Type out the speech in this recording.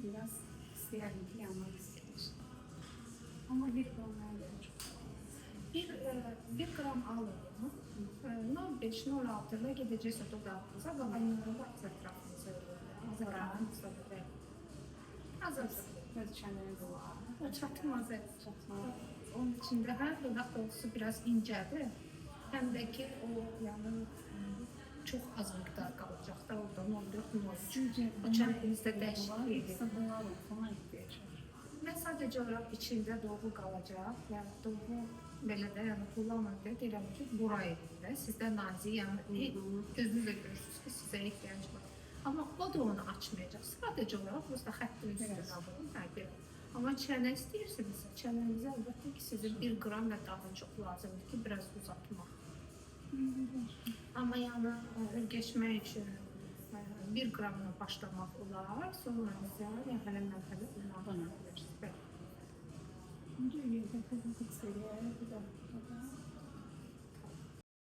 biraz isteyelim ki yanmak istemiş. Ama bir gram bir gram alalım. 0,5-0,6'la gideceğiz dudağımıza ve aynılarla etrafımıza hazırlanmışsa da hazırsın. Ölçenleri de var. O çatmaz et. Onun içinde her dudak dolusu biraz incedir. Hem de ki o yani çok az miktar kalacak da oradan 14 çünkü o çentemizde değişikliği. Ve sadece olarak içinde dolgu kalacak. Yani dolgu belə də yəni kullanırdı. Deyirəm ki, burayı da sizdə nazik, yəni gözünüzlə görürsünüz ki, sizə ehtiyac var. Amma o da onu açmayacaq. Sadəcə olaraq prosta xəttin üstünə alın. Amma çənə istəyirsinizsə, çənənizə əlbəttə ki, sizin 1 qram və daha çox lazımdır ki, biraz uzatmaq. Amma yəni geçmək üçün 1 qramla başlamaq olar, sonra isə mərhələ-mərhələ kullanılabilir. Önce üyelikte kısık seviye, bir de